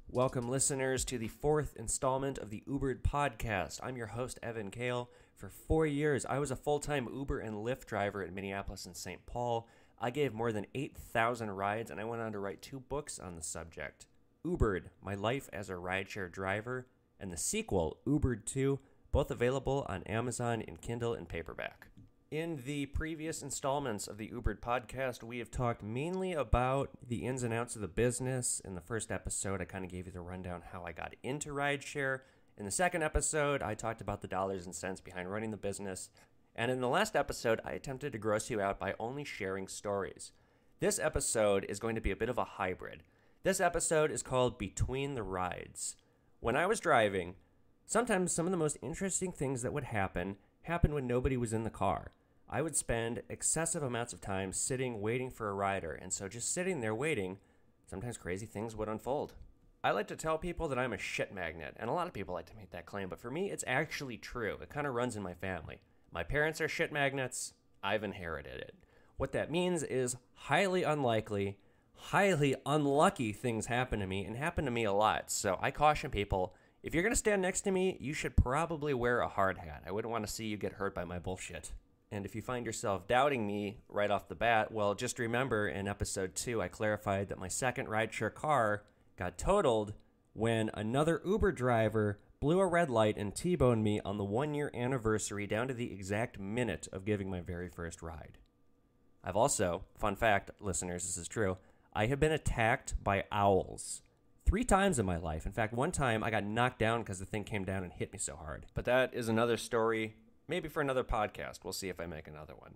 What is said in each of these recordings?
Welcome, listeners, to the fourth installment of the UBERED podcast. I'm your host, Evan Kale. For 4 years, I was a full-time Uber and Lyft driver in Minneapolis and St. Paul. I gave more than 8,000 rides, and I went on to write 2 books on the subject. UBERED, My Life as a Rideshare Driver, and the sequel, UBERED 2, both available on Amazon in Kindle and paperback. In the previous installments of the UBERED podcast, we have talked mainly about the ins and outs of the business. In the first episode, I kind of gave you the rundown how I got into rideshare. In the second episode, I talked about the dollars and cents behind running the business. And in the last episode, I attempted to gross you out by only sharing stories. This episode is going to be a bit of a hybrid. This episode is called Between the Rides. When I was driving, sometimes some of the most interesting things that would happen happened when nobody was in the car. I would spend excessive amounts of time sitting waiting for a rider, and so just sitting there waiting, sometimes crazy things would unfold. I like to tell people that I'm a shit magnet, and a lot of people like to make that claim, but for me, it's actually true. It kind of runs in my family. My parents are shit magnets. I've inherited it. What that means is highly unlikely, highly unlucky things happen to me, and happen to me a lot. So I caution people, if you're going to stand next to me, you should probably wear a hard hat. I wouldn't want to see you get hurt by my bullshit. And if you find yourself doubting me right off the bat, well, just remember in episode 2, I clarified that my second rideshare car got totaled when another Uber driver blew a red light and T-boned me on the 1-year anniversary down to the exact minute of giving my very first ride. I've also, fun fact, listeners, this is true, I have been attacked by owls 3 times in my life. In fact, one time I got knocked down because the thing came down and hit me so hard. But that is another story. Maybe for another podcast. We'll see if I make another one.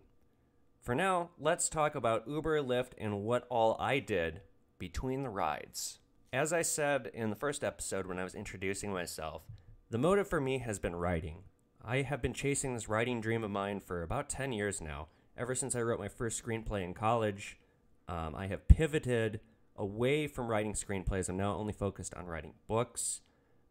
For now, let's talk about Uber, Lyft, and what all I did between the rides. As I said in the first episode when I was introducing myself, the motive for me has been writing. I have been chasing this writing dream of mine for about 10 years now. Ever since I wrote my first screenplay in college, I have pivoted away from writing screenplays. I'm now only focused on writing books,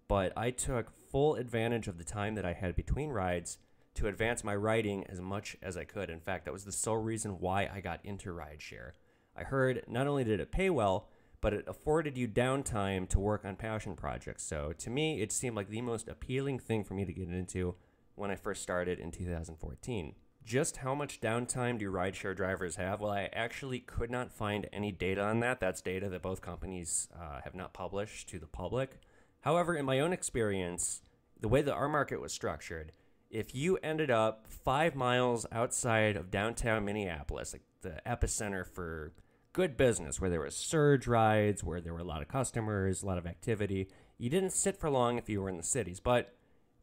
but I took full advantage of the time that I had between rides to advance my writing as much as I could. In fact, that was the sole reason why I got into rideshare. I heard not only did it pay well, but it afforded you downtime to work on passion projects. So to me, it seemed like the most appealing thing for me to get into when I first started in 2014. Just how much downtime do rideshare drivers have? Well, I actually could not find any data on that. That's data that both companies have not published to the public. However, in my own experience, the way that our market was structured, if you ended up 5 miles outside of downtown Minneapolis, like the epicenter for good business, where there was surge rides, where there were a lot of customers, a lot of activity, you didn't sit for long if you were in the cities. But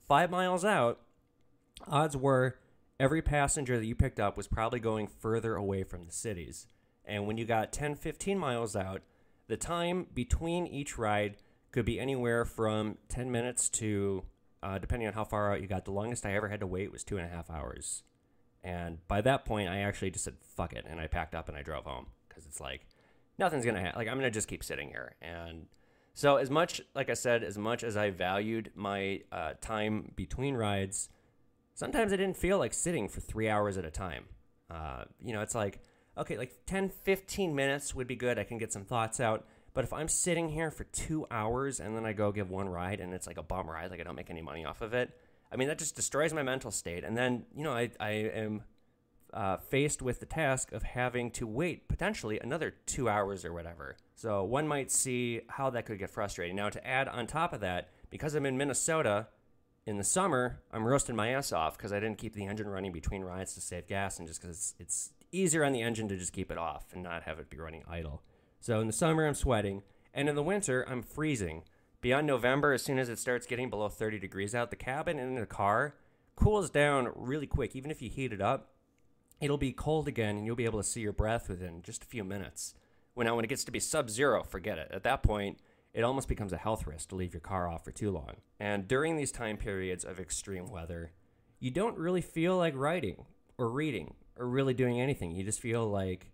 5 miles out, odds were every passenger that you picked up was probably going further away from the cities. And when you got 10, 15 miles out, the time between each ride could be anywhere from 10 minutes to depending on how far out you got. The longest I ever had to wait was 2.5 hours. And by that point, I actually just said, fuck it. And I packed up and I drove home. Because it's like, nothing's going to happen. Like, I'm going to just keep sitting here. And so as much, like I said, as much as I valued my time between rides, sometimes I didn't feel like sitting for 3 hours at a time. It's like, okay, like 10, 15 minutes would be good. I can get some thoughts out. But if I'm sitting here for 2 hours and then I go give one ride and it's like a bum ride, like I don't make any money off of it, I mean, that just destroys my mental state. And then, I am faced with the task of having to wait potentially another 2 hours or whatever. So one might see how that could get frustrating. Now, to add on top of that, because I'm in Minnesota, in the summer, I'm roasting my ass off because I didn't keep the engine running between rides to save gas and just because it's easier on the engine to just keep it off and not have it be running idle. So in the summer, I'm sweating, and in the winter, I'm freezing. Beyond November, as soon as it starts getting below 30 degrees out, the cabin in the car cools down really quick. Even if you heat it up, it'll be cold again, and you'll be able to see your breath within just a few minutes. When it gets to be sub-zero, forget it. At that point, it almost becomes a health risk to leave your car off for too long. And during these time periods of extreme weather, you don't really feel like writing or reading or really doing anything. You just feel like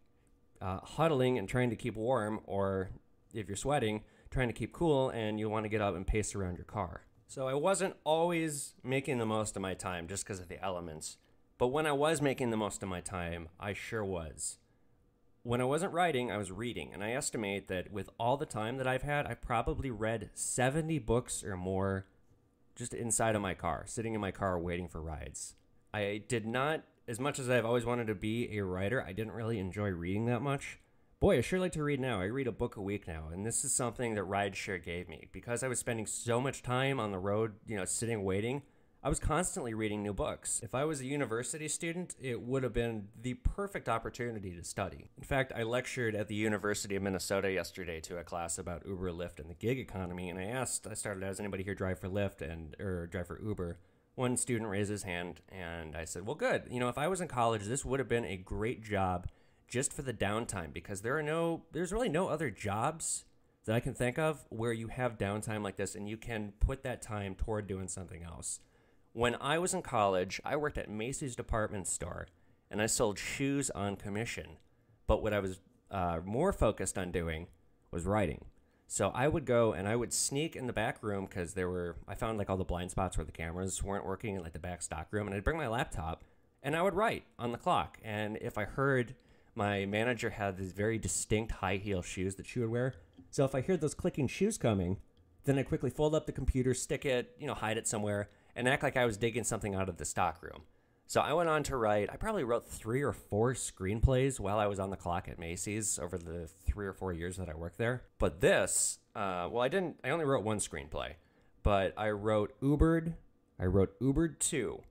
huddling and trying to keep warm, or if you're sweating, trying to keep cool, and you want to get up and pace around your car. So I wasn't always making the most of my time just because of the elements. But when I was making the most of my time, I sure was. When I wasn't writing, I was reading, and I estimate that with all the time that I've had, I've probably read 70 books or more just inside of my car, sitting in my car waiting for rides. I did not, as much as I've always wanted to be a writer, I didn't really enjoy reading that much. Boy, I sure like to read now. I read a book a week now, and this is something that rideshare gave me. Because I was spending so much time on the road, sitting waiting, I was constantly reading new books. If I was a university student, it would have been the perfect opportunity to study. In fact, I lectured at the University of Minnesota yesterday to a class about Uber, Lyft, and the gig economy, and I started, does anybody here drive for Lyft or drive for Uber? One student raised his hand, and I said, well, good. If I was in college, this would have been a great job just for the downtime, because there's really no other jobs that I can think of where you have downtime like this, and you can put that time toward doing something else. When I was in college, I worked at Macy's department store, and I sold shoes on commission. But what I was more focused on doing was writing. So I would go and I would sneak in the back room because I found like all the blind spots where the cameras weren't working in like the back stock room, and I'd bring my laptop and I would write on the clock. And if I heard my manager had these very distinct high heel shoes that she would wear, so if I heard those clicking shoes coming, then I'd quickly fold up the computer, stick it, hide it somewhere, and act like I was digging something out of the stock room. So I went on to write, I probably wrote 3 or 4 screenplays while I was on the clock at Macy's over the 3 or 4 years that I worked there. But this, I only wrote 1 screenplay, but I wrote UBERED, I wrote UBERED 2,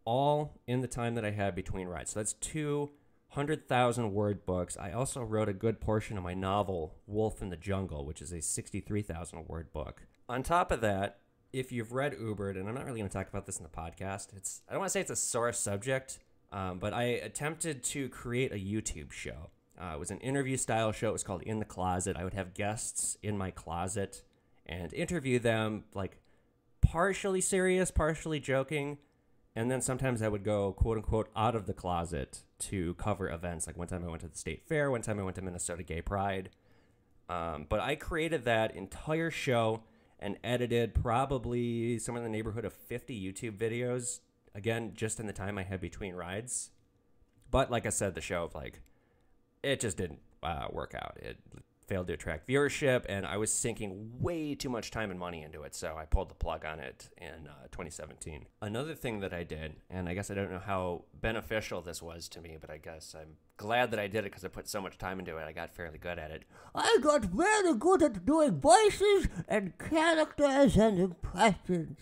all in the time that I had between rides. So that's 200,000 word books. I also wrote a good portion of my novel, Wolf in the Jungle, which is a 63,000 word book. On top of that, if you've read UBERED, and I'm not really going to talk about this in the podcast, I don't want to say it's a sore subject, but I attempted to create a YouTube show. It was an interview-style show. It was called In the Closet. I would have guests in my closet and interview them, like, partially serious, partially joking, and then sometimes I would go, quote-unquote, out of the closet to cover events. Like one time I went to the State Fair, one time I went to Minnesota Gay Pride. But I created that entire show and edited probably somewhere in the neighborhood of 50 YouTube videos, again, just in the time I had between rides. But like I said, the show, it just didn't work out. It failed to attract viewership, and I was sinking way too much time and money into it, so I pulled the plug on it in 2017. Another thing that I did, and I guess I don't know how beneficial this was to me, but I guess I'm glad that I did it because I put so much time into it. I got fairly good at it. I got very good at doing voices and characters and impressions.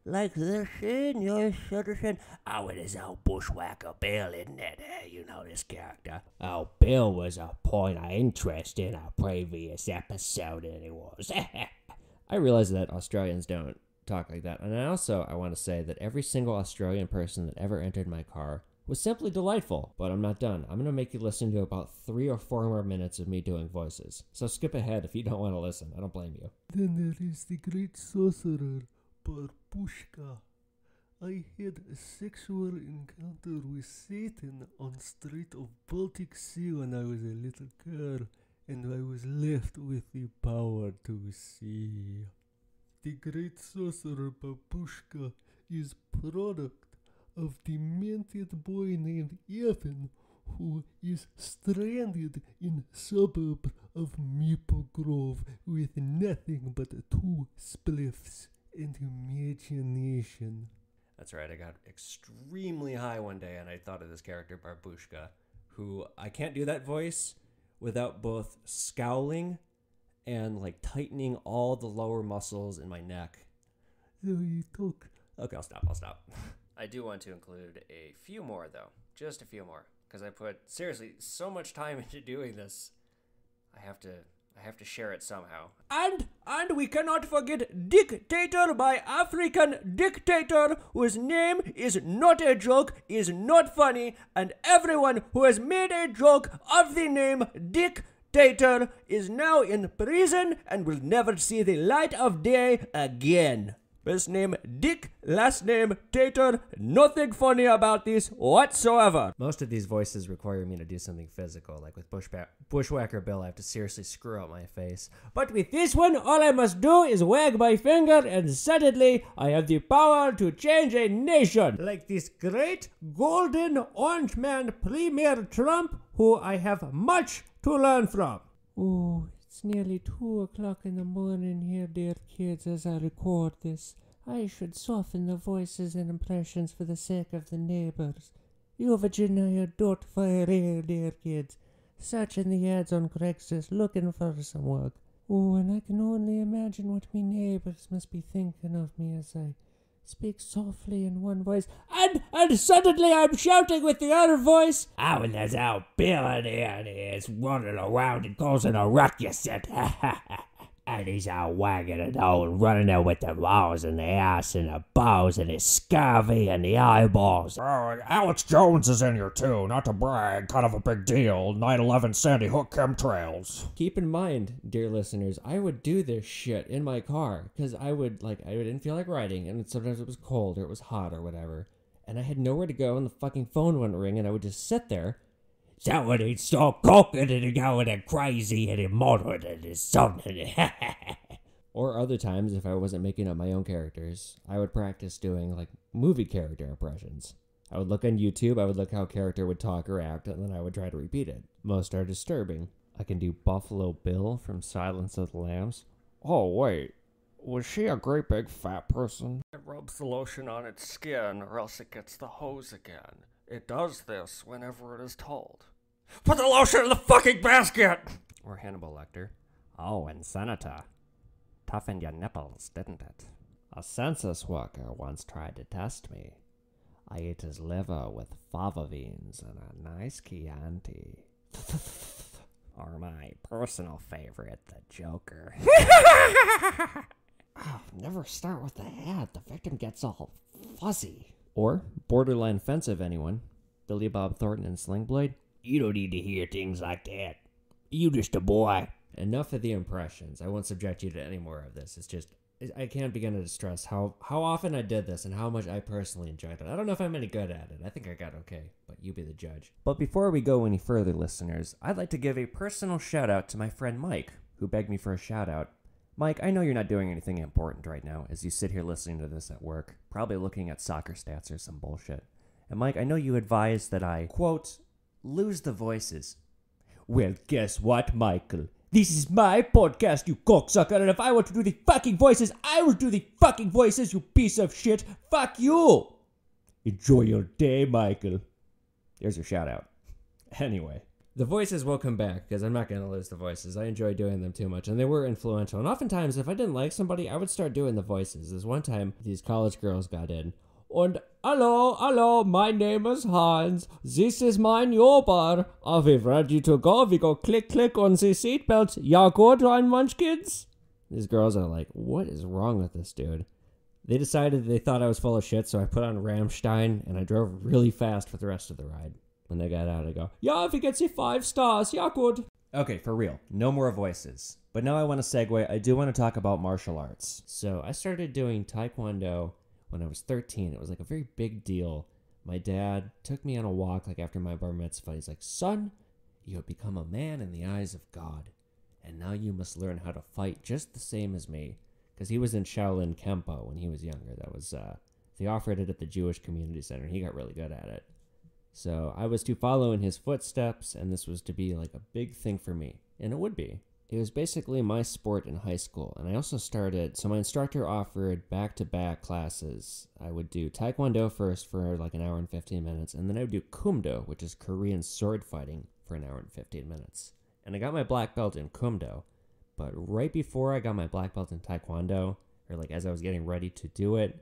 Like the senior citizen. Oh, it is old Bushwhacker Bill, isn't it? You know this character. Oh, Bill was a point of interest in a previous episode, and it was. I realize that Australians don't talk like that. And I want to say that every single Australian person that ever entered my car was simply delightful. But I'm not done. I'm going to make you listen to about 3 or 4 more minutes of me doing voices. So skip ahead if you don't want to listen. I don't blame you. Then there is the great sorcerer, Barbushka. I had a sexual encounter with Satan on street of Baltic Sea when I was a little girl, and I was left with the power to see. The great sorcerer Babushka is product of demented boy named Evan, who is stranded in suburb of Maple Grove with nothing but 2 spliffs and imagination. That's right, I got extremely high one day and I thought of this character, Barbushka, who I can't do that voice without both scowling and tightening all the lower muscles in my neck. So you talk. Okay, I'll stop. I do want to include a few more though, just a few more, because I put seriously so much time into doing this. I have to share it somehow. And we cannot forget Dictator by African Dictator, whose name is not a joke, is not funny, and everyone who has made a joke of the name Dictator is now in prison and will never see the light of day again. First name Dick, last name Tater. Nothing funny about this whatsoever. Most of these voices require me to do something physical, like with Bushwhacker Bill, I have to seriously screw out my face. But with this one, all I must do is wag my finger and suddenly I have the power to change a nation. Like this great golden orange man Premier Trump, who I have much to learn from. Oh, it's nearly 2 o'clock in the morning here, dear kids, as I record this. I should soften the voices and impressions for the sake of the neighbors. You Virginia don't fire here, dear kids. Searching the ads on Craigslist looking for some work. Oh, and I can only imagine what me neighbors must be thinking of me as I speak softly in one voice, and suddenly I'm shouting with the other voice. Oh, and there's our Bill in here, and he's running around and causing a ruckus, and he's out wagging it out and running there with the balls and the ass and the balls and the scurvy and the eyeballs. Alex Jones is in here too, not to brag, kind of a big deal. 9/11 Sandy Hook chemtrails. Keep in mind, dear listeners, I would do this shit in my car, because I didn't feel like riding, and sometimes it was cold or it was hot or whatever, and I had nowhere to go and the fucking phone wouldn't ring, and I would just sit there. So when he'd start cooking and going crazy and muttering and something. Or other times, if I wasn't making up my own characters, I would practice doing, like, movie character impressions. I would look on YouTube, I would look how a character would talk or act, and then I would try to repeat it. Most are disturbing. I can do Buffalo Bill from Silence of the Lambs. Oh, wait. Was she a great big fat person? It rubs the lotion on its skin or else it gets the hose again. It does this whenever it is told. Put the lotion in the fucking basket! Or Hannibal Lecter. Oh, and Senator. Toughened your nipples, didn't it? A census worker once tried to test me. I ate his liver with fava beans and a nice Chianti. Or my personal favorite, the Joker. Oh, never start with the ad. The victim gets all fuzzy. Or borderline offensive, anyone. Billy Bob Thornton and Sling Blade. You don't need to hear things like that. You just a boy. Enough of the impressions. I won't subject you to any more of this. It's just, I can't begin to stress how often I did this and how much I personally enjoyed it. I don't know if I'm any good at it. I think I got okay, but you be the judge. But before we go any further, listeners, I'd like to give a personal shout out to my friend Mike, who begged me for a shout out. Mike, I know you're not doing anything important right now as you sit here listening to this at work, probably looking at soccer stats or some bullshit. And Mike, I know you advised that I, quote, lose the voices. Well, guess what, Michael? This is my podcast, you cocksucker, and if I want to do the fucking voices, I will do the fucking voices, you piece of shit. Fuck you! Enjoy your day, Michael. There's your shout out. Anyway, the voices will come back, because I'm not going to lose the voices. I enjoy doing them too much, and they were influential. And oftentimes, if I didn't like somebody, I would start doing the voices. There's one time, these college girls got in. And hello, my name is Hans. This is my new bar. Are we ready to go? We go click on the seatbelts. Ya good, Ryan Munchkins? These girls are like, what is wrong with this dude? They decided they thought I was full of shit, so I put on Rammstein, and I drove really fast for the rest of the ride. When they got out, I go, yeah, we get the 5 stars. Yeah, good. Okay, for real. No more voices. But now I want to segue. I do want to talk about martial arts. So I started doing Taekwondo when I was 13. It was like a very big deal. My dad took me on a walk like after my bar mitzvah. He's like, son, you have become a man in the eyes of God. And now you must learn how to fight just the same as me. Because he was in Shaolin Kempo when he was younger. That was, they offered it at the Jewish Community Center, and he got really good at it. So I was to follow in his footsteps, and this was to be like a big thing for me. And it would be. It was basically my sport in high school. And I also started, so my instructor offered back-to-back classes. I would do Taekwondo first for like an hour and 15 minutes, and then I would do Kumdo, which is Korean sword fighting, for an hour and 15 minutes. And I got my black belt in Kumdo. But right before I got my black belt in Taekwondo, or like as I was getting ready to do it,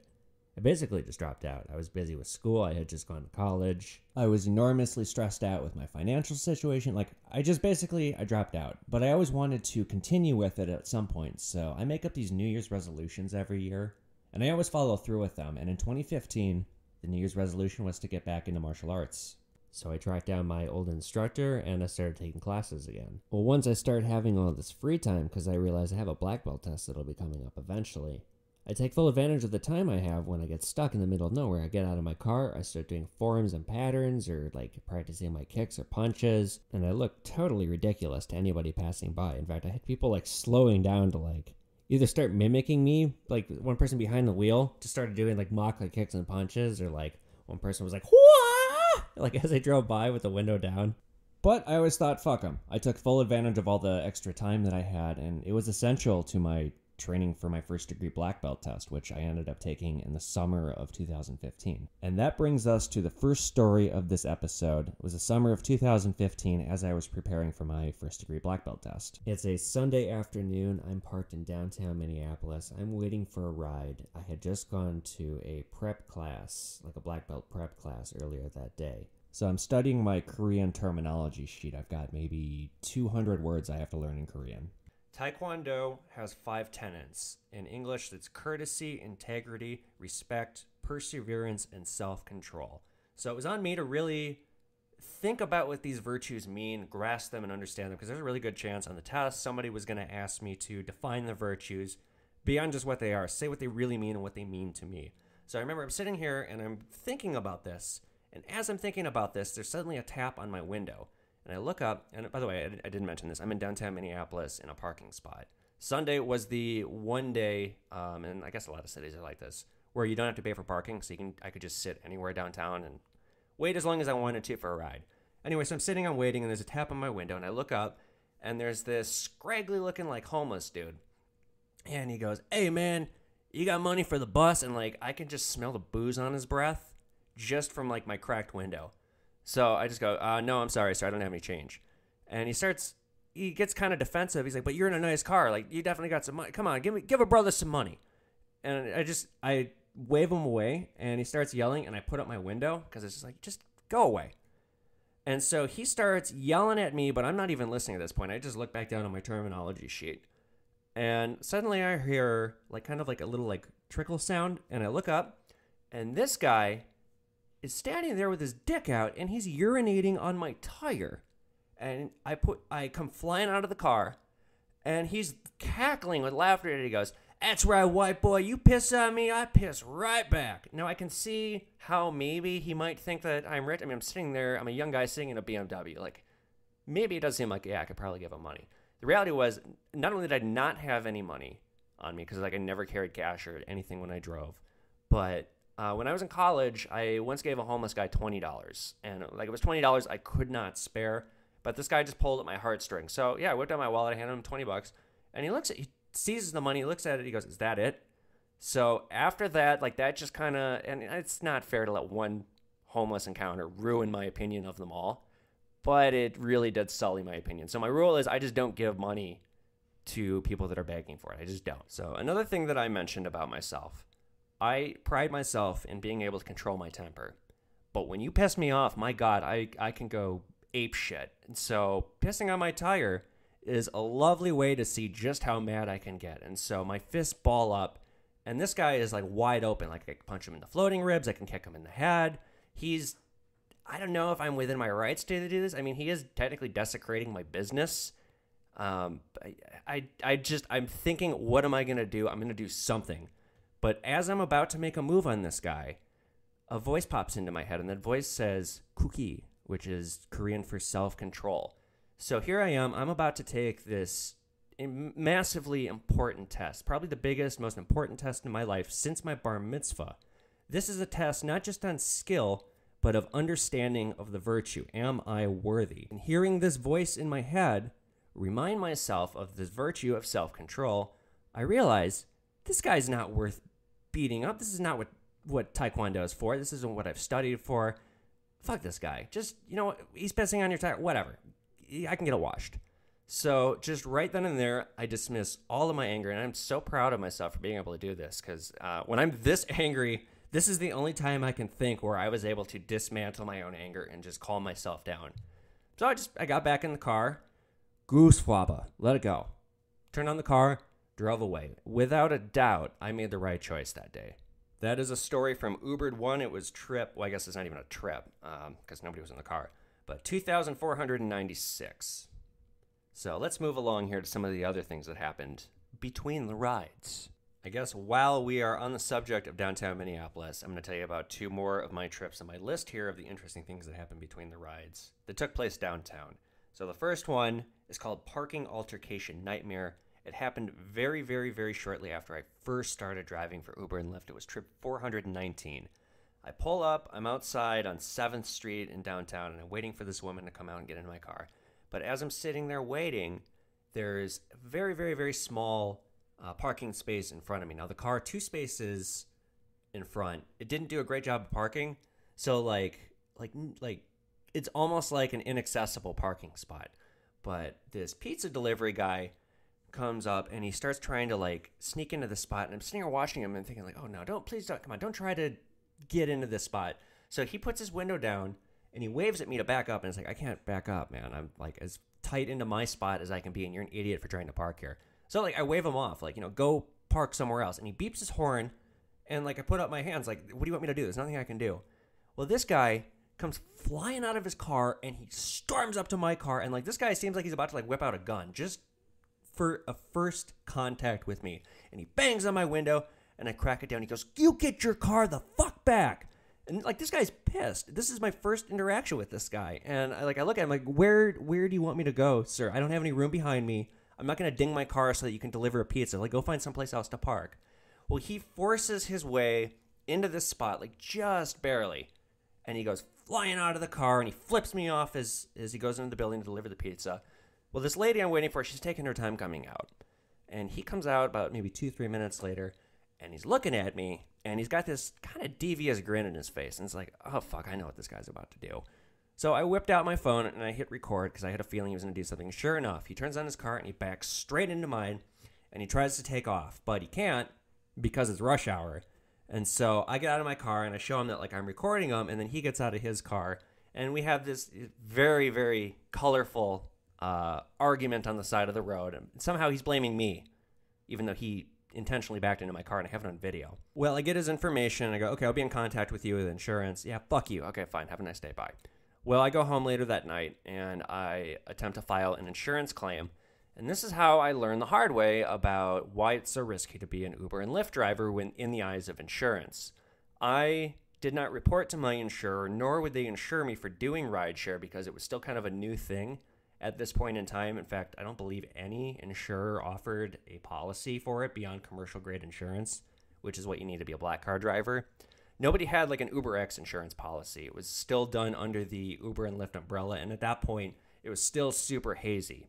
I basically just dropped out. I was busy with school. I had just gone to college. I was enormously stressed out with my financial situation. Like, I dropped out. But I always wanted to continue with it at some point. So I make up these New Year's resolutions every year. And I always follow through with them. And in 2015, the New Year's resolution was to get back into martial arts. So I tracked down my old instructor and I started taking classes again. Well, once I started having all this free time, because I realized I have a black belt test that'll be coming up eventually, I take full advantage of the time I have when I get stuck in the middle of nowhere. I get out of my car, I start doing forms and patterns, or like practicing my kicks or punches, and I look totally ridiculous to anybody passing by. In fact, I had people like slowing down to like either start mimicking me, like one person behind the wheel just started doing like mock like kicks and punches, or like one person was like, "Whoa!" like as I drove by with the window down. But I always thought, fuck them. I took full advantage of all the extra time that I had, and it was essential to my training for my first degree black belt test, which I ended up taking in the summer of 2015. And that brings us to the first story of this episode. It was the summer of 2015 as I was preparing for my first degree black belt test. It's a Sunday afternoon. I'm parked in downtown Minneapolis. I'm waiting for a ride. I had just gone to a prep class, like a black belt prep class earlier that day. So I'm studying my Korean terminology sheet. I've got maybe 200 words I have to learn in Korean. Taekwondo has 5 tenets. In English, that's courtesy, integrity, respect, perseverance, and self-control. So it was on me to really think about what these virtues mean, grasp them, and understand them, because there's a really good chance on the test somebody was going to ask me to define the virtues beyond just what they are, say what they really mean and what they mean to me. So I remember I'm sitting here and I'm thinking about this, and as I'm thinking about this, there's suddenly a tap on my window. And I look up, and by the way, I didn't mention this. I'm in downtown Minneapolis in a parking spot. Sunday was the one day, and I guess a lot of cities are like this, where you don't have to pay for parking, so I could just sit anywhere downtown and wait as long as I wanted to for a ride. Anyway, so I'm sitting, I'm waiting, and there's a tap on my window, and I look up, and there's this scraggly looking like homeless dude. And he goes, "Hey man, you got money for the bus?" And like, I can just smell the booze on his breath just from like my cracked window. So I just go, "No, I'm sorry, sir. I don't have any change." And he gets kind of defensive. He's like, "But you're in a nice car. Like, you definitely got some money. Come on, give a brother some money." And I wave him away, and he starts yelling, and I put up my window because it's just like, just go away. And so he starts yelling at me, but I'm not even listening at this point. I just look back down on my terminology sheet. And suddenly I hear like kind of like a little like trickle sound, and I look up, and this guy is standing there with his dick out, and he's urinating on my tire. And I come flying out of the car, and he's cackling with laughter, and he goes, "That's right, white boy, you piss on me, I piss right back." Now I can see how maybe he might think that I'm rich. I mean, I'm sitting there, I'm a young guy sitting in a BMW. Like, maybe it does seem like, yeah, I could probably give him money. The reality was, not only did I not have any money on me, because like I never carried cash or anything when I drove, but when I was in college, I once gave a homeless guy $20, and like it was $20 I could not spare, but this guy just pulled at my heartstrings. So yeah, I whipped out my wallet, I handed him $20, and he sees the money, looks at it, he goes, "Is that it?" So after that, like that just kind of, and it's not fair to let one homeless encounter ruin my opinion of them all, but it really did sully my opinion. So my rule is I just don't give money to people that are begging for it. I just don't. So another thing that I mentioned about myself, I pride myself in being able to control my temper. But when you piss me off, my God, I can go ape shit. And so pissing on my tire is a lovely way to see just how mad I can get. And so my fists ball up, and this guy is like wide open. Like I can punch him in the floating ribs. I can kick him in the head. I don't know if I'm within my rights to do this. I mean, he is technically desecrating my business. I'm thinking, what am I going to do? I'm going to do something. But as I'm about to make a move on this guy, a voice pops into my head, and that voice says "kuki," which is Korean for self-control. So here I am. I'm about to take this massively important test, probably the biggest, most important test in my life since my bar mitzvah. This is a test not just on skill, but of understanding of the virtue. Am I worthy? And hearing this voice in my head remind myself of this virtue of self-control, I realize this guy's not worth beating up. This is not what Taekwondo is for. This isn't what I've studied for. Fuck this guy. Just, he's pissing on your tire. Whatever. I can get it washed. So just right then and there, I dismiss all of my anger, and I'm so proud of myself for being able to do this, because when I'm this angry, this is the only time I can think where I was able to dismantle my own anger and just calm myself down. So I got back in the car, goosefwaba, let it go. Turned on the car, drove away. Without a doubt, I made the right choice that day. That is a story from UBERED 1. It was trip, well, I guess it's not even a trip because nobody was in the car, but 2,496. So let's move along here to some of the other things that happened between the rides. I guess while we are on the subject of downtown Minneapolis, I'm going to tell you about two more of my trips on my list here of the interesting things that happened between the rides that took place downtown. So the first one is called Parking Altercation Nightmare. It happened very, very, very shortly after I first started driving for Uber and Lyft. It was trip 419. I pull up, I'm outside on 7th Street in downtown, and I'm waiting for this woman to come out and get in my car. But as I'm sitting there waiting, there's a very, very, very small parking space in front of me. Now, the car, 2 spaces in front, it didn't do a great job of parking. So, like it's almost like an inaccessible parking spot. But this pizza delivery guy comes up and he starts trying to like sneak into the spot. And I'm sitting here watching him and thinking like, oh no, please don't, come on, don't try to get into this spot. So he puts his window down and he waves at me to back up. And it's like, I can't back up, man. I'm like as tight into my spot as I can be. And you're an idiot for trying to park here. So, like, I wave him off, like, go park somewhere else. And he beeps his horn, and, like, I put up my hands, like, what do you want me to do? There's nothing I can do. Well, this guy comes flying out of his car, and he storms up to my car. And, like, this guy seems like he's about to, like, whip out a gun just for a first contact with me. And he bangs on my window, and I crack it down. He goes, you get your car the fuck back. And, like, this guy's pissed. This is my first interaction with this guy. And, I look at him, like, where do you want me to go, sir? I don't have any room behind me. I'm not going to ding my car so that you can deliver a pizza. Like, go find someplace else to park. Well, he forces his way into this spot, like, just barely. And he goes flying out of the car, and he flips me off as he goes into the building to deliver the pizza. Well, this lady I'm waiting for, she's taking her time coming out. And he comes out about maybe 2-3 minutes later, and he's looking at me, and he's got this kind of devious grin in his face. And it's like, oh, fuck, I know what this guy's about to do. So I whipped out my phone and I hit record because I had a feeling he was going to do something. Sure enough, he turns on his car and he backs straight into mine and he tries to take off, but he can't because it's rush hour. And so I get out of my car and I show him that like I'm recording him, and then he gets out of his car and we have this very, very colorful argument on the side of the road. And somehow he's blaming me, even though he intentionally backed into my car and I have it on video. Well, I get his information. I go, okay, I'll be in contact with you with insurance. Yeah, fuck you. Okay, fine. Have a nice day. Bye. Well, I go home later that night, and I attempt to file an insurance claim. And this is how I learned the hard way about why it's so risky to be an Uber and Lyft driver when in the eyes of insurance. I did not report to my insurer, nor would they insure me for doing rideshare because it was still kind of a new thing at this point in time. In fact, I don't believe any insurer offered a policy for it beyond commercial-grade insurance, which is what you need to be a black car driver. Nobody had like an UberX insurance policy. It was still done under the Uber and Lyft umbrella, and at that point, it was still super hazy.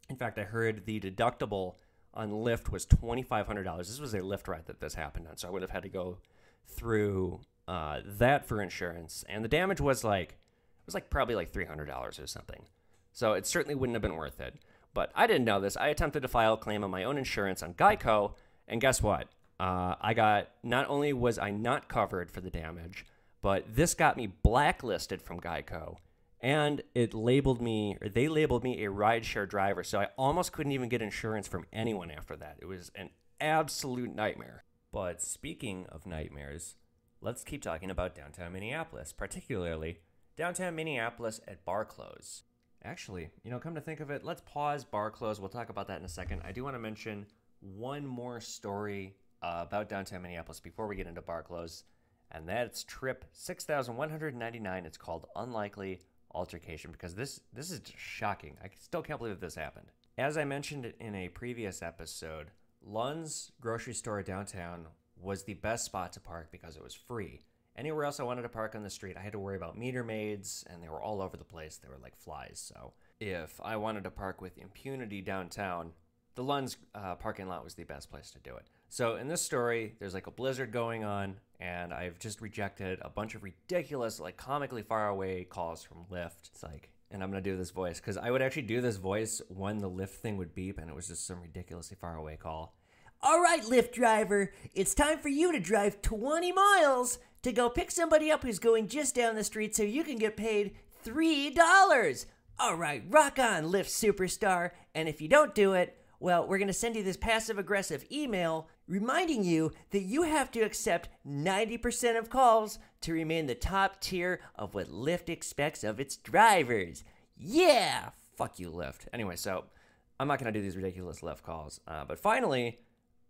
In fact, I heard the deductible on Lyft was $2,500. This was a Lyft ride that this happened on, so I would have had to go through that for insurance, and the damage was probably like $300 or something. So it certainly wouldn't have been worth it. But I didn't know this. I attempted to file a claim on my own insurance on Geico, and guess what? Not only was I not covered for the damage, but this got me blacklisted from Geico, and they labeled me a rideshare driver, so I almost couldn't even get insurance from anyone after that. It was an absolute nightmare. But speaking of nightmares, let's keep talking about downtown Minneapolis, particularly downtown Minneapolis at bar close. Actually, come to think of it, let's pause bar close. We'll talk about that in a second. I do want to mention one more story about downtown Minneapolis before we get into bar close, and that's trip 6,199. It's called Unlikely Altercation, because this is just shocking. I still can't believe that this happened. As I mentioned in a previous episode, Lund's grocery store downtown was the best spot to park because it was free. Anywhere else I wanted to park on the street, I had to worry about meter maids, and they were all over the place. They were like flies. So if I wanted to park with impunity downtown, the Lund's parking lot was the best place to do it. So in this story, there's like a blizzard going on, and I've just rejected a bunch of ridiculous, like comically far away calls from Lyft. It's like, and I'm going to do this voice, because I would actually do this voice when the Lyft thing would beep, and it was just some ridiculously far away call. All right, Lyft driver, it's time for you to drive 20 miles to go pick somebody up who's going just down the street so you can get paid $3. All right, rock on, Lyft superstar. And if you don't do it, well, we're going to send you this passive-aggressive email reminding you that you have to accept 90% of calls to remain the top tier of what Lyft expects of its drivers. Yeah! Fuck you, Lyft. Anyway, so I'm not going to do these ridiculous Lyft calls. But finally,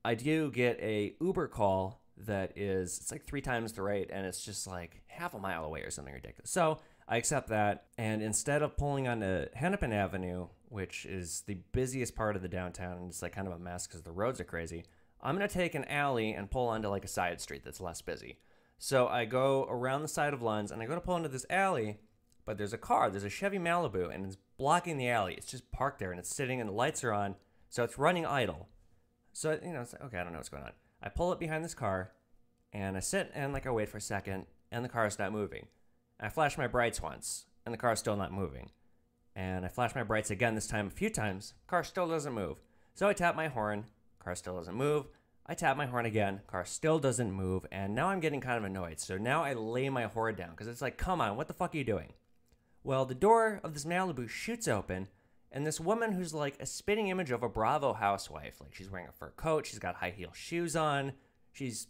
I do get a Uber call that is, it's like 3 times the rate, and it's just like half a mile away or something ridiculous. So I accept that, and instead of pulling onto Hennepin Avenue, which is the busiest part of the downtown, and it's like kind of a mess because the roads are crazy, I'm going to take an alley and pull onto like a side street that's less busy. So I go around the side of Lund's, and I go to pull into this alley, but there's a Chevy Malibu, and it's blocking the alley. It's just parked there, and it's sitting, and the lights are on, so it's running idle. So, it's like, okay, I don't know what's going on. I pull up behind this car, and I sit, and I wait for a second, and the car's not moving. I flash my brights once, and the car's still not moving. And I flash my brights again, this time a few times, car still doesn't move. So I tap my horn, car still doesn't move. I tap my horn again, car still doesn't move, and now I'm getting kind of annoyed. So now I lay my horn down, because it's like, come on, what the fuck are you doing? Well, the door of this Malibu shoots open, and this woman who's like a spitting image of a Bravo housewife, like she's wearing a fur coat, she's got high heel shoes on, she's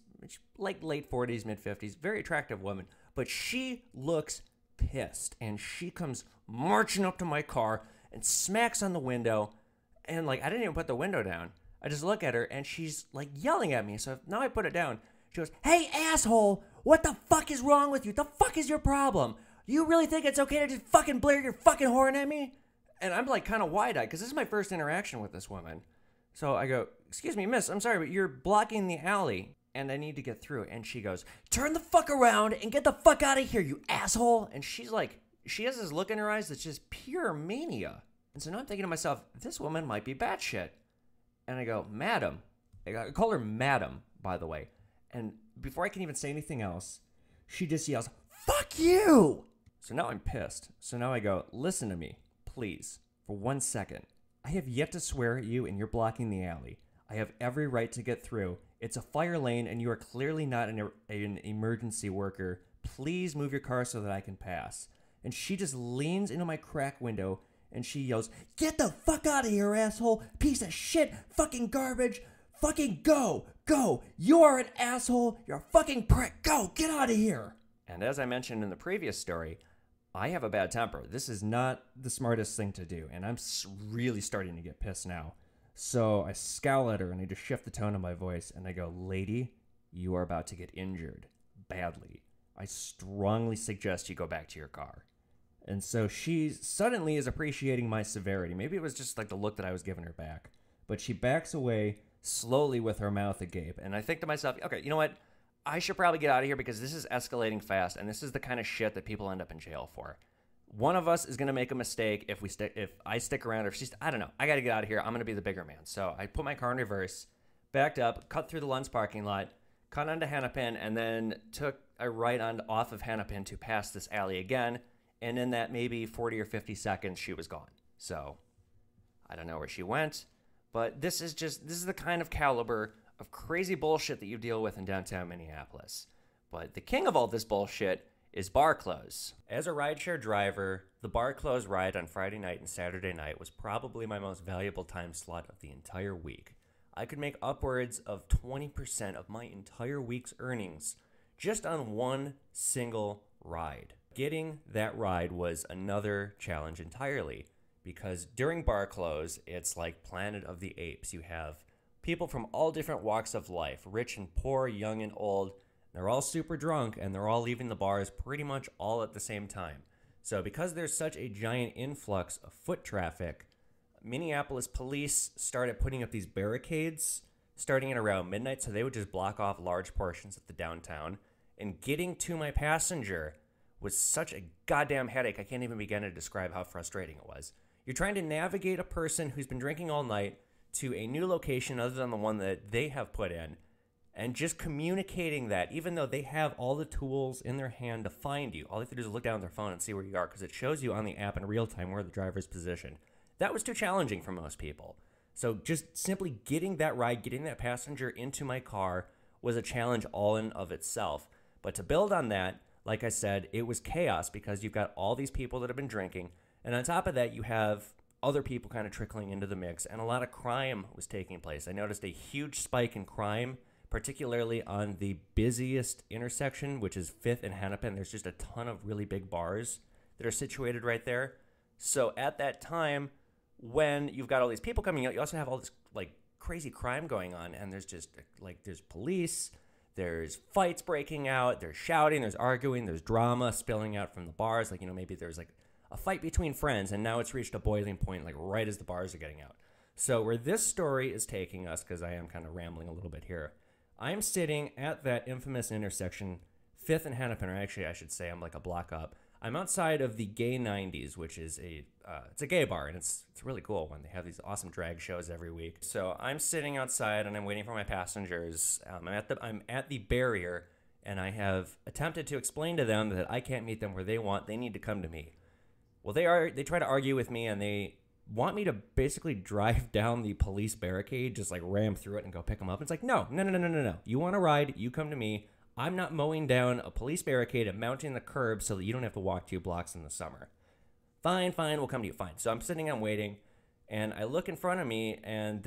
like late 40s, mid 50s, very attractive woman, but she looks pissed, and she comes marching up to my car and smacks on the window, and like I didn't even put the window down. I just look at her, and she's like yelling at me, so now I put it down. She goes, "Hey, asshole, what the fuck is wrong with you? The fuck is your problem? You really think it's okay to just fucking blare your fucking horn at me?" And I'm like kind of wide-eyed because this is my first interaction with this woman. So I go, "Excuse me, miss, I'm sorry, but you're blocking the alley and I need to get through." And she goes, "Turn the fuck around and get the fuck out of here, you asshole." And she's like, she has this look in her eyes that's just pure mania. And so now I'm thinking to myself, this woman might be batshit. And I go, "Madam." I call her madam, by the way. And before I can even say anything else, she just yells, "Fuck you!" So now I'm pissed. So now I go, "Listen to me, please, for 1 second. I have yet to swear at you and you're blocking the alley. I have every right to get through. It's a fire lane and you are clearly not an emergency worker. Please move your car so that I can pass." And she just leans into my crack window and she yells, "Get the fuck out of here, asshole! Piece of shit! Fucking garbage! Fucking go! Go! You are an asshole! You're a fucking prick! Go! Get out of here!" And as I mentioned in the previous story, I have a bad temper. This is not the smartest thing to do, and I'm really starting to get pissed now. So I scowl at her, and I just shift the tone of my voice, and I go, "Lady, you are about to get injured. Badly. I strongly suggest you go back to your car." And so she suddenly is appreciating my severity. Maybe it was just like the look that I was giving her back. But she backs away slowly with her mouth agape, and I think to myself, okay, you know what? I should probably get out of here because this is escalating fast, and this is the kind of shit that people end up in jail for. One of us is going to make a mistake if I stick around, or if she's, I don't know. I got to get out of here. I'm going to be the bigger man. So I put my car in reverse, backed up, cut through the Lund's parking lot, cut onto Hennepin, and then took a right on off of Hennepin to pass this alley again. And in that maybe 40 or 50 seconds, she was gone. So I don't know where she went, but this is the kind of caliber of crazy bullshit that you deal with in downtown Minneapolis. But the king of all this bullshit is bar close. As a rideshare driver, the bar close ride on Friday night and Saturday night was probably my most valuable time slot of the entire week. I could make upwards of 20% of my entire week's earnings just on one single ride. Getting that ride was another challenge entirely, because during bar close, it's like Planet of the Apes. You have people from all different walks of life, rich and poor, young and old. They're all super drunk, and they're all leaving the bars pretty much all at the same time. So because there's such a giant influx of foot traffic, Minneapolis police started putting up these barricades starting at around midnight, so they would just block off large portions of the downtown. And getting to my passenger was such a goddamn headache. I can't even begin to describe how frustrating it was. You're trying to navigate a person who's been drinking all night to a new location other than the one that they have put in, and just communicating that, even though they have all the tools in their hand to find you. All they have to do is look down at their phone and see where you are, because it shows you on the app in real time where the driver's positioned. That was too challenging for most people. So just simply getting that ride, getting that passenger into my car was a challenge all in of itself. But to build on that, like I said, it was chaos because you've got all these people that have been drinking, and on top of that, you have other people kind of trickling into the mix, and a lot of crime was taking place. I noticed a huge spike in crime, particularly on the busiest intersection, which is 5th and Hennepin. There's just a ton of really big bars that are situated right there. So at that time, when you've got all these people coming out, you also have all this like crazy crime going on, and there's just like there's police, there's fights breaking out, there's shouting, there's arguing, there's drama spilling out from the bars. Like, maybe there's like a fight between friends, and now it's reached a boiling point, like right as the bars are getting out. So where this story is taking us, because I am kind of rambling a little bit here, I'm sitting at that infamous intersection, 5th and Hennepin, or actually I should say I'm like a block up. I'm outside of the Gay 90s, which is it's a gay bar, and it's really cool when they have these awesome drag shows every week. So I'm sitting outside, and I'm waiting for my passengers. I'm at the barrier, and I have attempted to explain to them that I can't meet them where they want. They need to come to me. Well, they try to argue with me, and they want me to basically drive down the police barricade, just like ram through it and go pick them up. It's like, no. You want to ride, you come to me. I'm not mowing down a police barricade and mounting the curb so that you don't have to walk 2 blocks in the summer. Fine, we'll come to you, fine. So I'm sitting, I'm waiting, and I look in front of me, and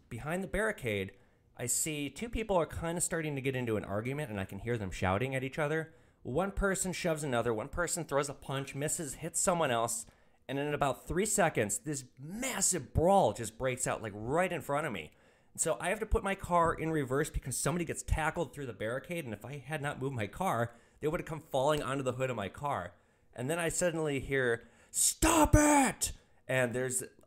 behind the barricade, I see 2 people are kind of starting to get into an argument, and I can hear them shouting at each other. One person shoves another, one person throws a punch, misses, hits someone else, and in about 3 seconds, this massive brawl just breaks out, like right in front of me. So I have to put my car in reverse because somebody gets tackled through the barricade, and if I had not moved my car, they would have come falling onto the hood of my car. And then I suddenly hear, "Stop it!" And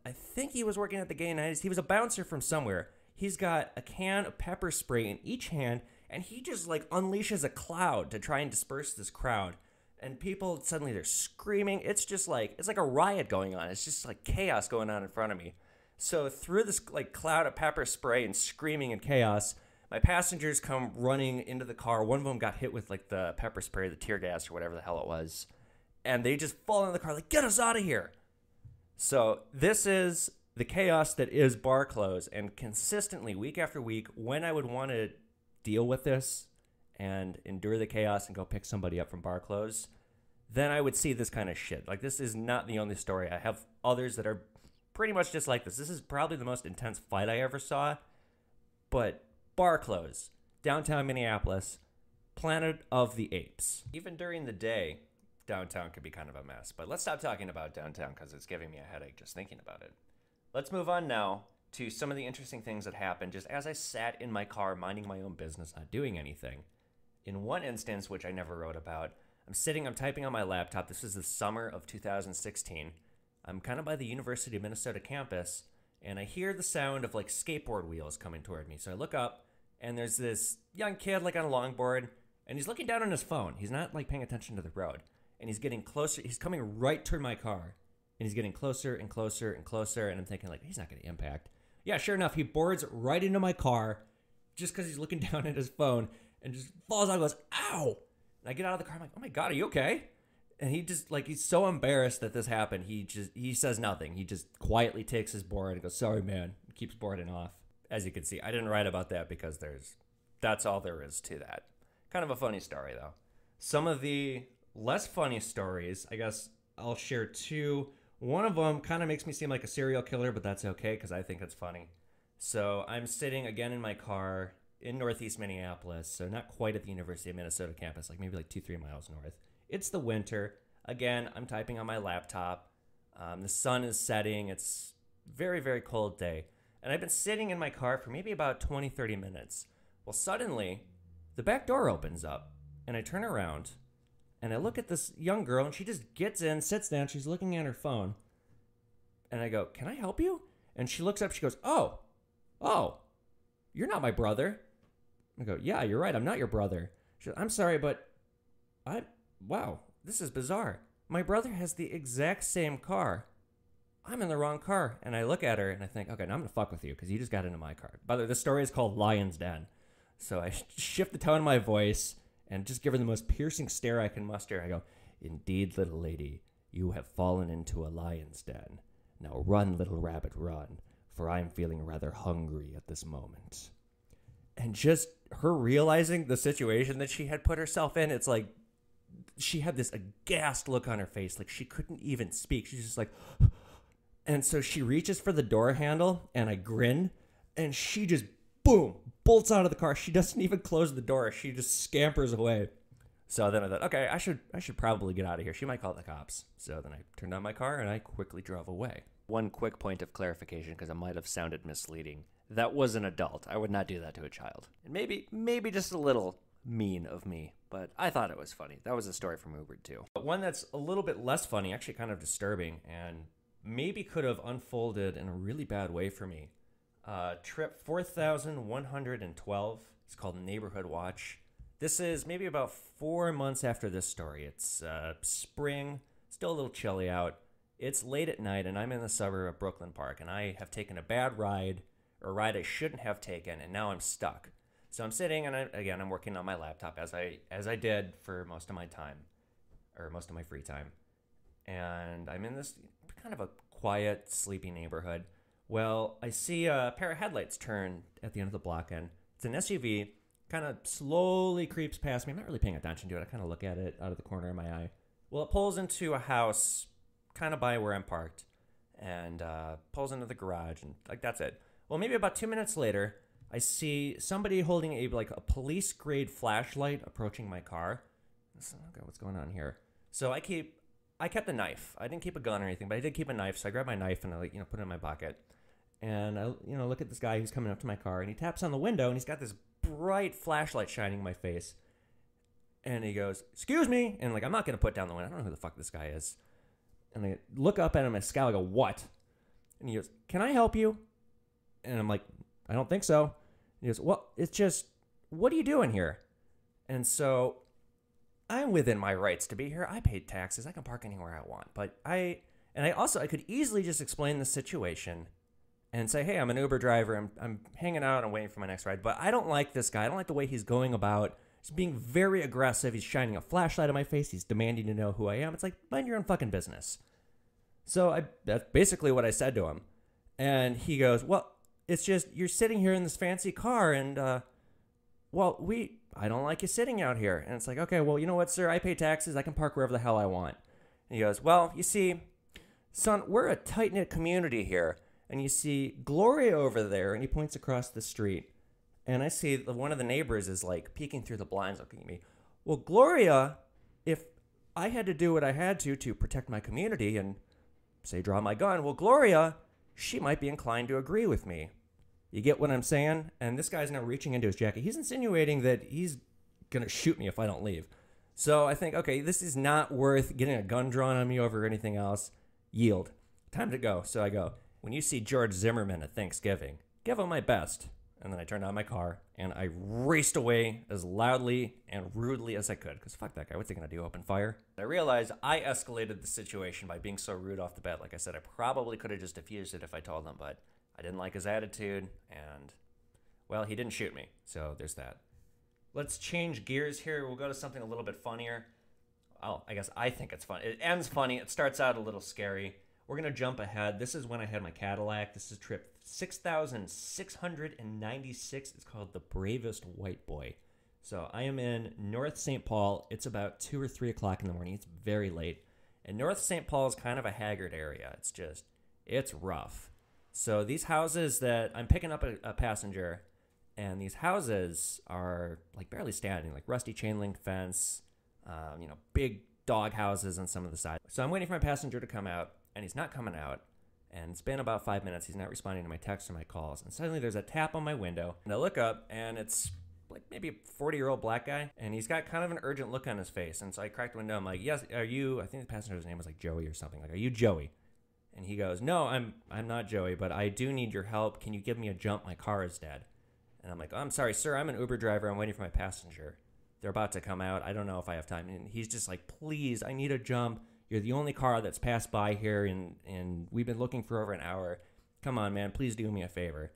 I think he was working at the Gay 90s. He was a bouncer from somewhere. He's got a can of pepper spray in each hand, and he just like unleashes a cloud to try and disperse this crowd. And people suddenly, they're screaming. It's like a riot going on. It's just like chaos going on in front of me. So through this like cloud of pepper spray and screaming and chaos, my passengers come running into the car. One of them got hit with like the pepper spray, the tear gas, or whatever the hell it was. And they just fall in the car like, "Get us out of here." So this is the chaos that is bar close. And consistently, week after week, when I would want to deal with this and endure the chaos and go pick somebody up from bar close, then I would see this kind of shit. Like, this is not the only story. I have others that are pretty much just like this. This is probably the most intense fight I ever saw. But bar close, downtown Minneapolis, Planet of the Apes. Even during the day, downtown could be kind of a mess. But let's stop talking about downtown because it's giving me a headache just thinking about it. Let's move on now to some of the interesting things that happened just as I sat in my car minding my own business, not doing anything. In one instance, which I never wrote about, I'm typing on my laptop. This is the summer of 2016. I'm kind of by the University of Minnesota campus, and I hear the sound of like skateboard wheels coming toward me. So I look up, and there's this young kid like on a longboard, and he's looking down on his phone. He's not like paying attention to the road, and he's getting closer. He's coming right toward my car, and he's getting closer and closer and closer, and I'm thinking like, he's not going to impact. Yeah, sure enough, he boards right into my car just because he's looking down at his phone and just falls out and goes, "Ow!" And I get out of the car. I'm like, "Oh my God, are you okay?" And he just like, he's so embarrassed that this happened. He says nothing. He just quietly takes his board and goes, "Sorry, man." He keeps boarding off. As you can see, I didn't write about that because that's all there is to that. Kind of a funny story though. Some of the less funny stories, I guess I'll share 2. One of them kind of makes me seem like a serial killer, but that's okay because I think it's funny. So I'm sitting again in my car in Northeast Minneapolis, so not quite at the University of Minnesota campus, like maybe like 2-3 miles north. It's the winter. Again, I'm typing on my laptop. The sun is setting. It's very, very cold day. And I've been sitting in my car for maybe about 20-30 minutes. Well, suddenly, the back door opens up, and I turn around, and I look at this young girl, and she just gets in, sits down, she's looking at her phone. And I go, "Can I help you?" And she looks up, she goes, Oh, you're not my brother." I go, "Yeah, you're right, I'm not your brother." She goes, "I'm sorry, but wow, this is bizarre. My brother has the exact same car. I'm in the wrong car." And I look at her and I think, okay, now I'm going to fuck with you because you just got into my car. By the way, the story is called Lion's Den. So I shift the tone of my voice and just give her the most piercing stare I can muster. I go, "Indeed, little lady, you have fallen into a lion's den. Now run, little rabbit, run, for I am feeling rather hungry at this moment." And just her realizing the situation that she had put herself in, it's like she had this aghast look on her face, like she couldn't even speak. She's just like, and so she reaches for the door handle, and I grin, and she just, boom, bolts out of the car. She doesn't even close the door. She just scampers away. So then I thought, okay, I should probably get out of here. She might call the cops. So then I turned on my car, and I quickly drove away. One quick point of clarification, because it might have sounded misleading. That was an adult. I would not do that to a child. And maybe just a little mean of me, but I thought it was funny. That was a story from UBERED too. But one that's a little bit less funny, actually kind of disturbing, and maybe could have unfolded in a really bad way for me. Trip 4112. It's called Neighborhood Watch. This is maybe about 4 months after this story. It's spring, still a little chilly out. It's late at night, and I'm in the suburb of Brooklyn Park, and I have taken a bad ride, or a ride I shouldn't have taken, and now I'm stuck. So I'm sitting, and I'm working on my laptop as I did for most of my time, or most of my free time. And I'm in this kind of a quiet, sleepy neighborhood. Well, I see a pair of headlights turn at the end of the block, and it's an SUV, kind of slowly creeps past me. I'm not really paying attention to it. I kind of look at it out of the corner of my eye. Well, it pulls into a house kind of by where I'm parked, and pulls into the garage, and like that's it. Well, maybe about 2 minutes later, I see somebody holding a police-grade flashlight approaching my car. Okay, what's going on here? So I kept a knife. I didn't keep a gun or anything, but I did keep a knife. So I grabbed my knife and I put it in my pocket. And I look at this guy who's coming up to my car, and he taps on the window, and he's got this bright flashlight shining in my face. And he goes, "Excuse me," and I'm not gonna put down the window. I don't know who the fuck this guy is. And I look up at him and scowl. I go, "What?" And he goes, "Can I help you?" And I'm like, "I don't think so." And he goes, "Well, it's just, what are you doing here?" And so I'm within my rights to be here. I paid taxes. I can park anywhere I want. But I could easily just explain the situation and say, "Hey, I'm an Uber driver. I'm hanging out and waiting for my next ride." But I don't like this guy. I don't like the way he's going about. He's being very aggressive. He's shining a flashlight in my face. He's demanding to know who I am. It's like, mind your own fucking business. So that's basically what I said to him. And he goes, "Well, it's just, you're sitting here in this fancy car, and, I don't like you sitting out here." And it's like, "Okay, well, you know what, sir? I pay taxes. I can park wherever the hell I want." And he goes, "Well, you see, son, we're a tight-knit community here. And you see Gloria over there," and he points across the street. And I see one of the neighbors is peeking through the blinds looking at me. Well, Gloria, if I had to do what I had to protect my community and, say, draw my gun, well, Gloria, she might be inclined to agree with me. You get what I'm saying? And this guy's now reaching into his jacket. He's insinuating that he's going to shoot me if I don't leave. So I think, okay, this is not worth getting a gun drawn on me over anything else. Yield. Time to go. So I go, "When you see George Zimmerman at Thanksgiving, give him my best." And then I turned on my car, and I raced away as loudly and rudely as I could. Because fuck that guy. What's he going to do, open fire? I realized I escalated the situation by being so rude off the bat. Like I said, I probably could have just diffused it if I told him, but I didn't like his attitude, and, well, he didn't shoot me. So there's that. Let's change gears here. We'll go to something a little bit funnier. Oh, I guess I think it's fun. It ends funny. It starts out a little scary. We're going to jump ahead. This is when I had my Cadillac. This is trip 6,696. It's called the Bravest White Boy. So I am in North St. Paul. It's about 2 or 3 o'clock in the morning. It's very late. And North St. Paul is kind of a haggard area. It's rough. So these houses that I'm picking up a passenger, and these houses are barely standing, rusty chain link fence, big dog houses on some of the sides. So I'm waiting for my passenger to come out, and he's not coming out. And it's been about 5 minutes. He's not responding to my texts or my calls. And suddenly there's a tap on my window. And I look up, and it's maybe a 40-year-old black guy. And he's got kind of an urgent look on his face. And so I cracked the window. I'm like, "Yes, are you," I think the passenger's name was Joey or something. "Are you Joey?" And he goes, "No, I'm not Joey, but I do need your help. Can you give me a jump? My car is dead." And I'm like, "Oh, I'm sorry, sir. I'm an Uber driver. I'm waiting for my passenger. They're about to come out. I don't know if I have time." And he's just like, "Please, I need a jump. You're the only car that's passed by here, and we've been looking for over an hour. Come on, man. Please do me a favor."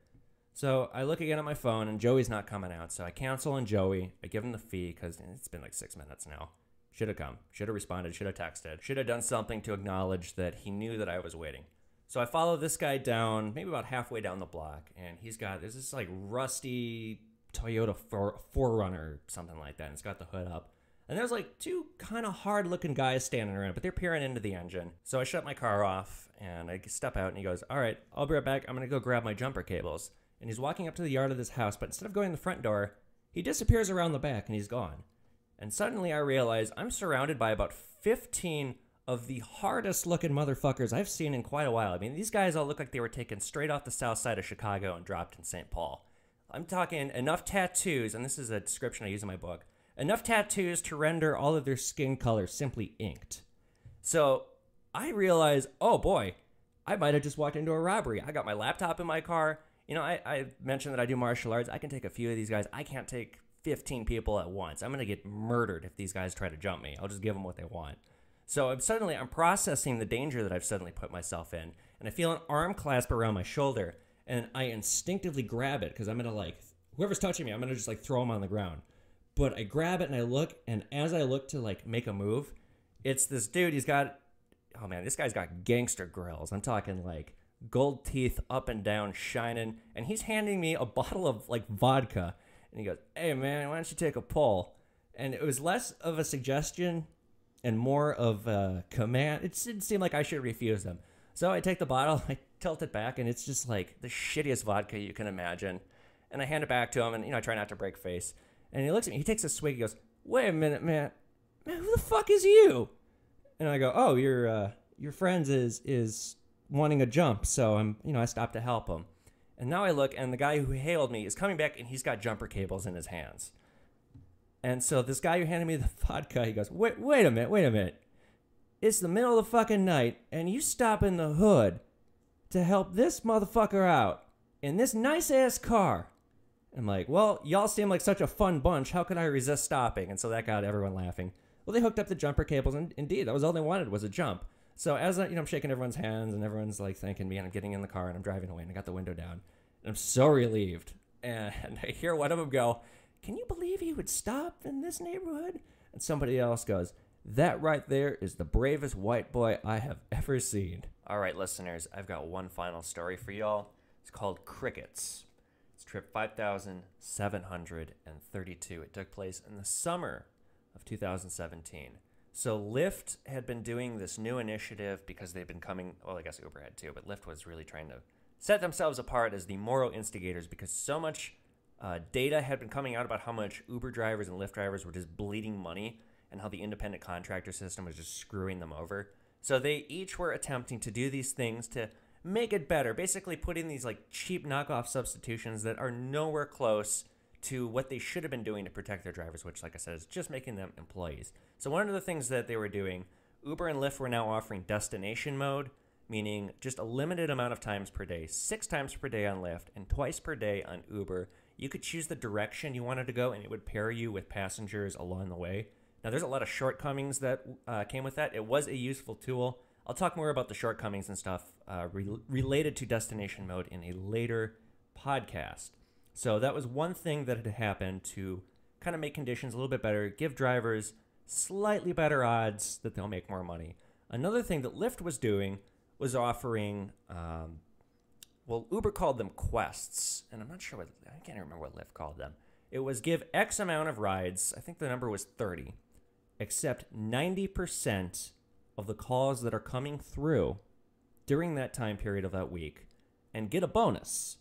So I look again at my phone, and Joey's not coming out. So I cancel on Joey. I give him the fee because it's been 6 minutes now. Should have come. Should have responded. Should have texted. Should have done something to acknowledge that he knew that I was waiting. So I follow this guy down, maybe about halfway down the block, and there's this rusty Toyota 4Runner, something like that, and it's got the hood up. And there's 2 kind of hard-looking guys standing around, but they're peering into the engine. So I shut my car off, and I step out, and he goes, "All right, I'll be right back. I'm going to go grab my jumper cables." And he's walking up to the yard of this house, but instead of going the front door, he disappears around the back, and he's gone. And suddenly I realize I'm surrounded by about 15 of the hardest looking motherfuckers I've seen in quite a while. I mean, these guys all look like they were taken straight off the south side of Chicago and dropped in St. Paul. I'm talking enough tattoos, and this is a description I use in my book, enough tattoos to render all of their skin color simply inked. So I realized, oh boy, I might have just walked into a robbery. I got my laptop in my car. You know, I mentioned that I do martial arts. I can take a few of these guys. I can't take 15 people at once. I'm going to get murdered if these guys try to jump me. I'll just give them what they want. So I'm processing the danger that I've suddenly put myself in, and I feel an arm clasp around my shoulder, and I instinctively grab it because I'm going to, whoever's touching me, I'm going to just, throw them on the ground. But I grab it, and I look, and as I look to, make a move, it's this dude. He's got, oh man, this guy's got gangster grills. I'm talking, gold teeth up and down shining, and he's handing me a bottle of, vodka, and he goes, hey, man, why don't you take a pull? And it was less of a suggestion and more of a command. It didn't seem like I should refuse them. So I take the bottle, I tilt it back, and it's just the shittiest vodka you can imagine. And I hand it back to him, and I try not to break face. And he looks at me, he takes a swig, he goes, wait a minute, man, who the fuck is you? And I go, oh, your friend is wanting a jump, so I stopped to help him. And now I look, and the guy who hailed me is coming back, and he's got jumper cables in his hands. And so this guy who handed me the vodka, he goes, wait a minute. It's the middle of the fucking night, and you stop in the hood to help this motherfucker out in this nice-ass car. I'm like, well, y'all seem like such a fun bunch. How could I resist stopping? And so that got everyone laughing. Well, they hooked up the jumper cables, and indeed, that was all they wanted was a jump. So as I'm shaking everyone's hands, and everyone's thanking me, and I'm getting in the car, and I'm driving away, and I got the window down, and I'm so relieved. And I hear one of them go, can you believe he would stop in this neighborhood? And somebody else goes, that right there is the bravest white boy I have ever seen. All right, listeners, I've got one final story for y'all. It's called Crickets. It's trip 5,732. It took place in the summer of 2017. So Lyft had been doing this new initiative because they've been coming, well, I guess Uber had too, but Lyft was really trying to set themselves apart as the moral instigators because so much data had been coming out about how much Uber drivers and Lyft drivers were just bleeding money and how the independent contractor system was just screwing them over. So they each were attempting to do these things to make it better, basically putting these cheap knockoff substitutions that are nowhere close to what they should have been doing to protect their drivers, which, like I said, is just making them employees. So one of the things that they were doing, Uber and Lyft were now offering destination mode, meaning just a limited amount of times per day, 6 times per day on Lyft and twice per day on Uber. You could choose the direction you wanted to go, and it would pair you with passengers along the way. Now, there's a lot of shortcomings that came with that. It was a useful tool. I'll talk more about the shortcomings and stuff related to destination mode in a later podcast. So that was one thing that had happened to kind of make conditions a little bit better, give drivers slightly better odds that they'll make more money. Another thing that Lyft was doing was offering, Uber called them quests, and I can't remember what Lyft called them. It was give X amount of rides, I think the number was 30, accept 90% of the calls that are coming through during that time period of that week, and get a bonus,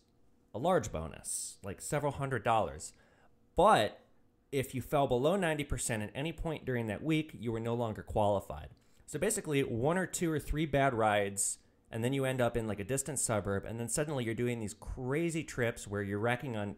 a large bonus, several $100s. But if you fell below 90% at any point during that week, you were no longer qualified. So basically, 1 or 2 or 3 bad rides, and then you end up in a distant suburb, and then suddenly you're doing these crazy trips where you're racking on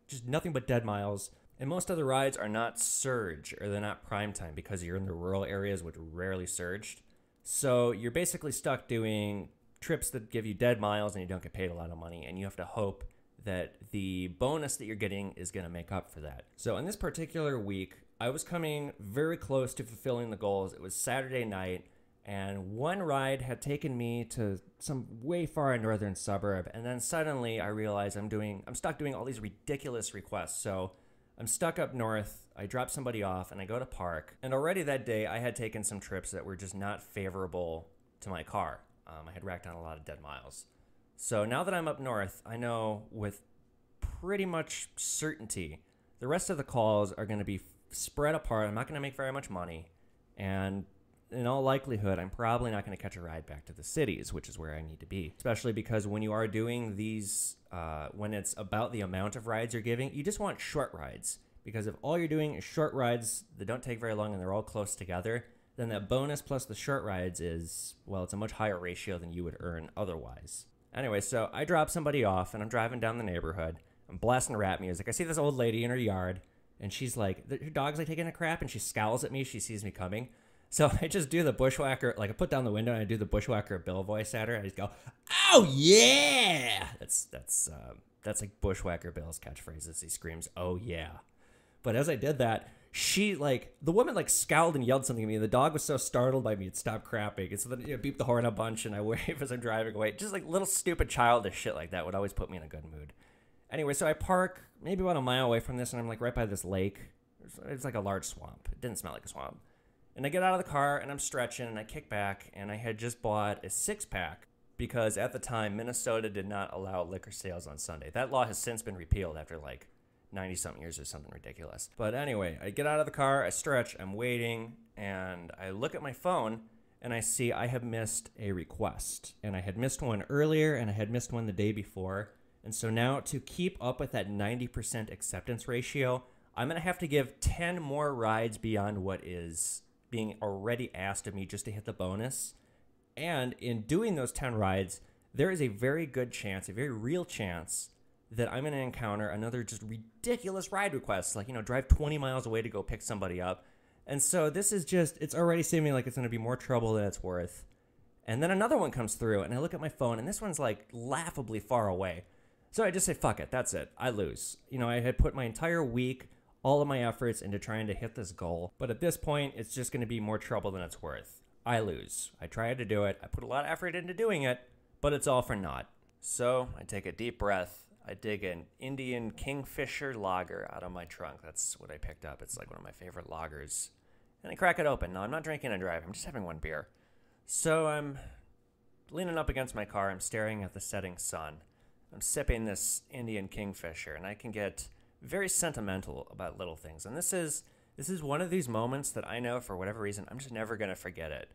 just nothing but dead miles. And most of the rides are not surge, or they're not prime time because you're in the rural areas which rarely surged. So you're basically stuck doing trips that give you dead miles and you don't get paid a lot of money, and you have to hope that the bonus that you're getting is going to make up for that. So in this particular week, I was coming very close to fulfilling the goals. It was Saturday night, and one ride had taken me to some way far northern suburb, and then suddenly I realized I'm stuck doing all these ridiculous requests. So I'm stuck up north, I drop somebody off, and I go to park, and already that day I had taken some trips that were just not favorable to my car. I had racked on a lot of dead miles. So now that I'm up north, I know with pretty much certainty the rest of the calls are going to be spread apart. I'm not going to make very much money, and in all likelihood, I'm probably not going to catch a ride back to the cities, which is where I need to be. Especially because when you are doing these, when it's about the amount of rides you're giving, you just want short rides. Because if all you're doing is short rides that don't take very long and they're all close together, then that bonus plus the short rides is, well, it's a much higher ratio than you would earn otherwise. Anyway, so I drop somebody off, and I'm driving down the neighborhood. I'm blasting rap music. I see this old lady in her yard, and she's like, her dog's like taking a crap, and she scowls at me. She sees me coming. So I just do the bushwhacker, like I put down the window, and I do the bushwhacker Bill voice at her. I just go, "Oh yeah!" That's like bushwhacker Bill's catchphrase as he screams, "Oh yeah!" But as I did that, the woman scowled and yelled something at me, and the dog was so startled by me it stopped crapping. And so then beep the horn a bunch, and I wave as I'm driving away. Just like little stupid childish shit like that would always put me in a good mood. Anyway, so I park maybe about a mile away from this, and I'm like right by this lake. It's like a large swamp. It didn't smell like a swamp. And I get out of the car, and I'm stretching, and I kick back, and I had just bought a 6-pack because at the time, Minnesota did not allow liquor sales on Sunday. That law has since been repealed after 90-something years or something ridiculous. But anyway, I get out of the car, I stretch, I'm waiting, and I look at my phone, and I see I have missed a request. And I had missed one earlier, and I had missed one the day before. And so now to keep up with that 90% acceptance ratio, I'm going to have to give 10 more rides beyond what is being already asked of me just to hit the bonus. And in doing those 10 rides, there is a very good chance, a very real chance, that I'm going to encounter another just ridiculous ride request, drive 20 miles away to go pick somebody up. And so this is it's already seeming like it's going to be more trouble than it's worth. And then another one comes through, and I look at my phone, and this one's laughably far away. So I just say, fuck it, that's it, I lose. I had put my entire week, all of my efforts into trying to hit this goal. But at this point, it's just going to be more trouble than it's worth. I lose. I tried to do it. I put a lot of effort into doing it, but it's all for naught. So I take a deep breath. I dig an Indian Kingfisher lager out of my trunk. That's what I picked up. It's one of my favorite lagers. And I crack it open. No, I'm not drinking and driving. I'm just having one beer. So I'm leaning up against my car. I'm staring at the setting sun. I'm sipping this Indian Kingfisher, and I can get very sentimental about little things. And this is one of these moments that I know for whatever reason, I'm just never going to forget it.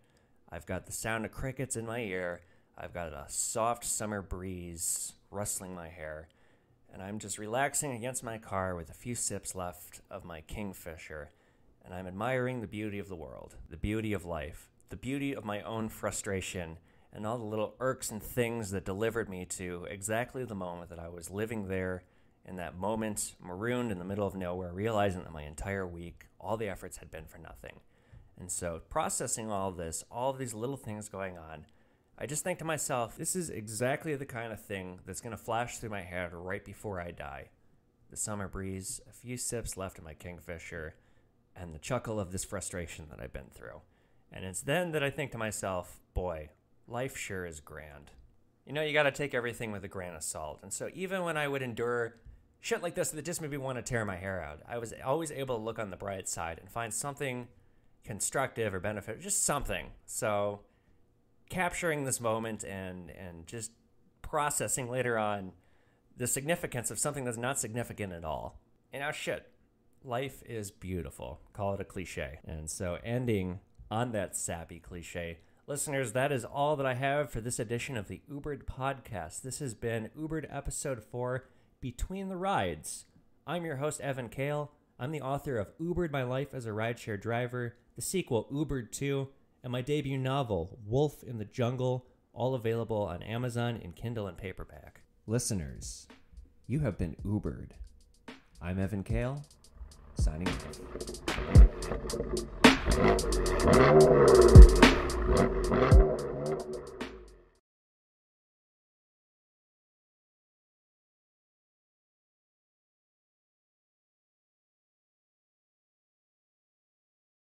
I've got the sound of crickets in my ear. I've got a soft summer breeze rustling my hair. And I'm just relaxing against my car with a few sips left of my Kingfisher. And I'm admiring the beauty of the world, the beauty of life, the beauty of my own frustration, and all the little irksome things that delivered me to exactly the moment that I was living there in that moment, marooned in the middle of nowhere, realizing that my entire week, all the efforts had been for nothing. And so processing all of this, all of these little things going on, I just think to myself, this is exactly the kind of thing that's going to flash through my head right before I die. The summer breeze, a few sips left of my Kingfisher, and the chuckle of this frustration that I've been through. And it's then that I think to myself, boy, life sure is grand. You got to take everything with a grain of salt. And so even when I would endure shit like this that just made me want to tear my hair out, I was always able to look on the bright side and find something constructive or beneficial, just something. So capturing this moment and just processing later on the significance of something that's not significant at all. Life is beautiful. Call it a cliche. And so ending on that sappy cliche, listeners, that is all that I have for this edition of the UBERED podcast. This has been UBERED episode 4, Between the Rides. I'm your host, Evan Kale. I'm the author of UBERED My Life as a Rideshare Driver, the sequel, UBERED 2, and my debut novel, Wolf in the Jungle, all available on Amazon in Kindle and paperback. Listeners, you have been UBERED. I'm Evan Kale, signing off.